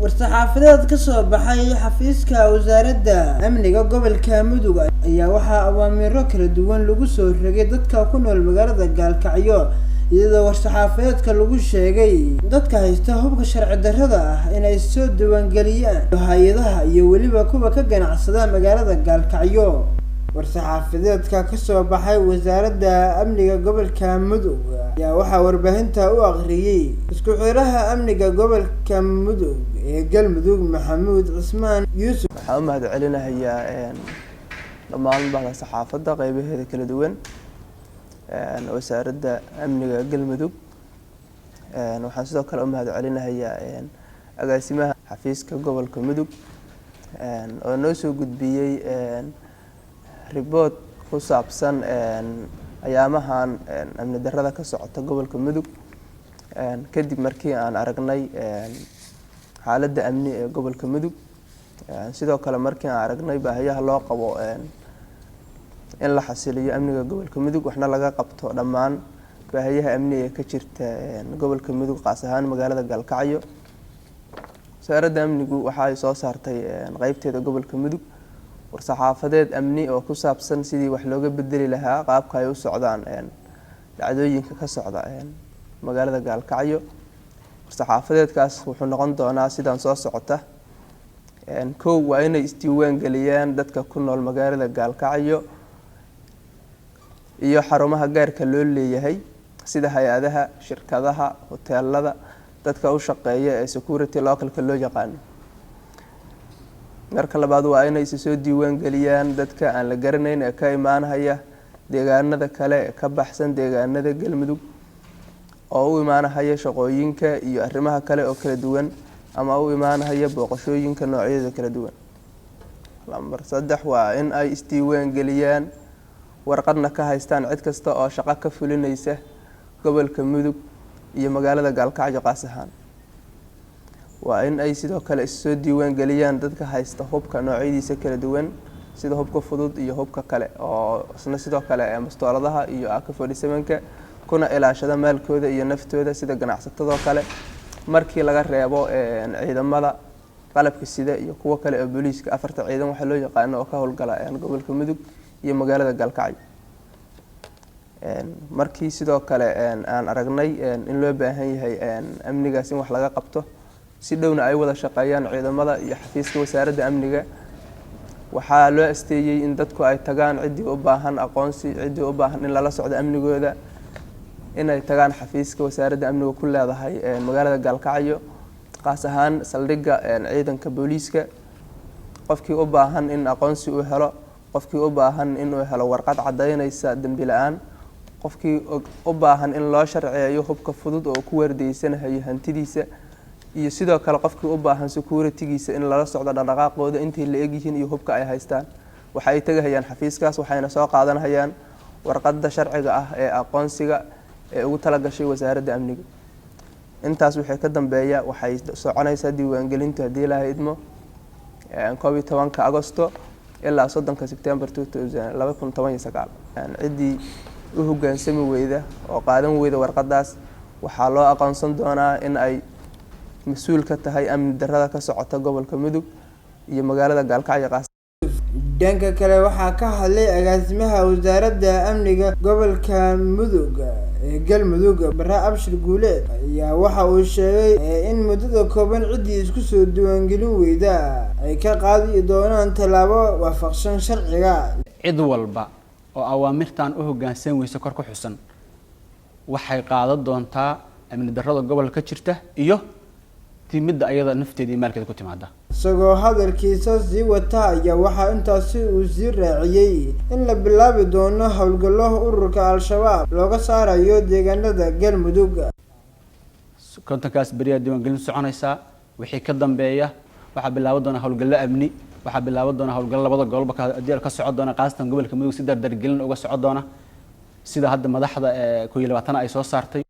war-saxaafadeed ka soo baxay xafiiska wasaaradda amniga gobolka Mudug ayaa waxaa awaamiiro kala duwan lagu soo rogay dadka ku nool magaalada Gaalkacyo iyadoo war-saxaafadeedka lagu sheegay dadka haysta hubka sharci darrada ah inay soo diiwaangeliyaan hay'adaha iyo waliba kuwa ka ganacsada magaalada Gaalkacyo. war-saxaafadeedka ka soo baxay wasaaradda amniga gobolka Mudug ayaa waxaa warbaahinta u aqriyay isku xiraha amniga gobolka Mudug ee Galmudug Maxamuud Cismaan Yuusuf. waxaan u mahadcelinayaa dhammaan bahda saxaafadda qaybaheeda kala duwan wasaaradda amniga Galmudug. waxaan sidoo kale u mahadcelinayaa agaasimaha xafiiska gobolka Mudug oo noo soo gudbiyay report ku saabsan ayaamahan amni darrada ka socota gobolka Mudug kadib markii aan aragnay xaaladda amni ee gobolka Mudug sidoo kale markii aan aragnay baahiyaha loo qabo in la xasiliyo amniga gobolka Mudug waxna laga qabto dhammaan baahiyaha amni ee ka jirta gobolka Mudug qaas ahaan magaalada Gaalkacyo. wasaaradda amnigu waxa ay soo saartay qaybteeda gobolka Mudug war-saxaafadeed amni oo ku saabsan sidii wax looga bedeli lahaa qaabka ay u socdaan dhacdooyinka ka socda magaalada Gaalkacyo. war-saxaafadeedkaas wuxuu noqon doonaa sidaan soo socota. kow waa inay isdiiwaan geliyaan dadka ku nool magaalada Gaalkacyo iyo xarumaha gaarka loo leeyahay sida hay'adaha, shirkadaha, hoteelada, dadka u shaqeeya ee security localka loo yaqaan. marka labaad waa inay soo diiwaan geliyaan dadka aan la garanayn ee ka imaanaya deegaanada kale ee ka baxsan deegaanada Galmudug oo u imaanaya shaqooyinka iyo arrimaha kale oo kala duwan ama u imaanaya booqashooyinka noocyada kala duwan. lambar 3 waa in ay isdiiwaan geliyaan warqadna ka haystaan cid kasta oo shaqo ka fulinaysa gobolka Mudug iyo magaalada Gaalkacyo qaas ahaan. waa in ay sidoo kale soo diiwaan geliyaan dadka haysta hubka noocyadiisa kala duwan sida hubka fudud iyo hubka kale oo isna sidoo kale mastooladaha iyo AK47ka kuna ilaashada maalkooda iyo naftooda sida ganacsatada kale markii laga reebo ciidamada qalabka sida iyo kuwa kale ee booliiska afarta ciidan waxa loo yaqaan oo ka howlgala gobolka Mudug iyo magaalada Gaalkacyo. markii sidoo kale aan aragnay in loo baahan yahay amnigaas in wax laga qabto si dhowna ay wada shaqeeyaan ciidamada iyo xafiiska wasaaradda amniga waxaa loo asteeyay in dadku ay tagaan cidii u baahan aqoonsi cidii u baahan in lala socdo amnigooda inay tagaan xafiiska wasaaradda amniga ku leedahay magaalada Gaalkacyo qaas ahaan saldhigga ciidanka booliiska. qofkii u baahan in aqoonsi uu helo, qofkii u baahan in uu helo warqad cadeynaysa dambi la'aan, qofkii u baahan in loo sharciyeeyo hubka fudud oo ku wardeysanayo hantidiisa iyo sidoo kale qofkii u baahan security-giisa in lala socdo dhaqdhaqaaqooda intii la egyihiin iyo hubka ay haystaan waxa ay tagayaan xafiiskaas waxayna soo qaadanayaan warqadda sharciga ah ee aqoonsiga ee ugu tala gashay wasaaradda amniga. intaas wixii ka dambeeya waxay soconaysaa diiwaangelintu hadii la idmo 12 Agoosto ilaa 3 September 2019. cidii u hoggaansami weyda oo qaadan weyda warqadaas waxaa loo aqoonsan doonaa in ay mas'uul ka tahay amni darrada ka socota gobolka Mudug iyo magaalada Gaalkacyo qaas. dhanka kale waxaa ka hadlay agaasimaha wasaaradda amniga gobolka Mudug ee Galmudug Barra Abshir Guuleed ayaa waxa uu sheegay in muddada kooban cidii isku soo diiwaangelin weyda ay ka qaadi doonaan talaabo waafaqsan sharciga. cid walba oo awaamirtan u hoggaansan weyso kor ku xusan waxay qaadan doontaa amni darrada gobolka ka jirta iyo timida ayada nafteedii maalkeeda ku timaada. isagoo hadalkiisa sii wata ayaa waxaa intaasi uu sii raaciyay in la bilaabi doono howlgallo ururka Al-Shabaab looga saarayo deegaanada Galmudug. kontankaas bariya diiwaangelin soconaysa wixii ka dambeeya waxa bilaaban doona howlgallo amni waxa bilaaban doona howlgallo labada gobolba ka socon doona qaastan gobolka Mudug si dardargelin uga socon doona sida hadda madaxda 2020 ay soo saartay.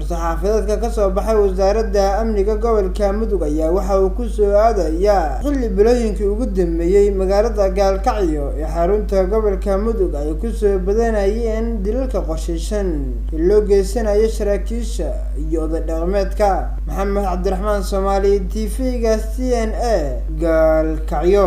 war-saxaafadeedka kasoo baxay wasaaradda amniga gobolka mudug ayaa waxa uu ku soo aadayaa xilli bilooyinkii ugu dambeeyey magaalada gaalkacyo ee xarunta gobolka mudug ay kusoo badanayeen dilalka qorshaysan ee loo geysanayo saraakiisha iyo oday dhaqameedka. maxamed cabdiraxmaan soomaali, TV-ga CNA, gaalkacyo.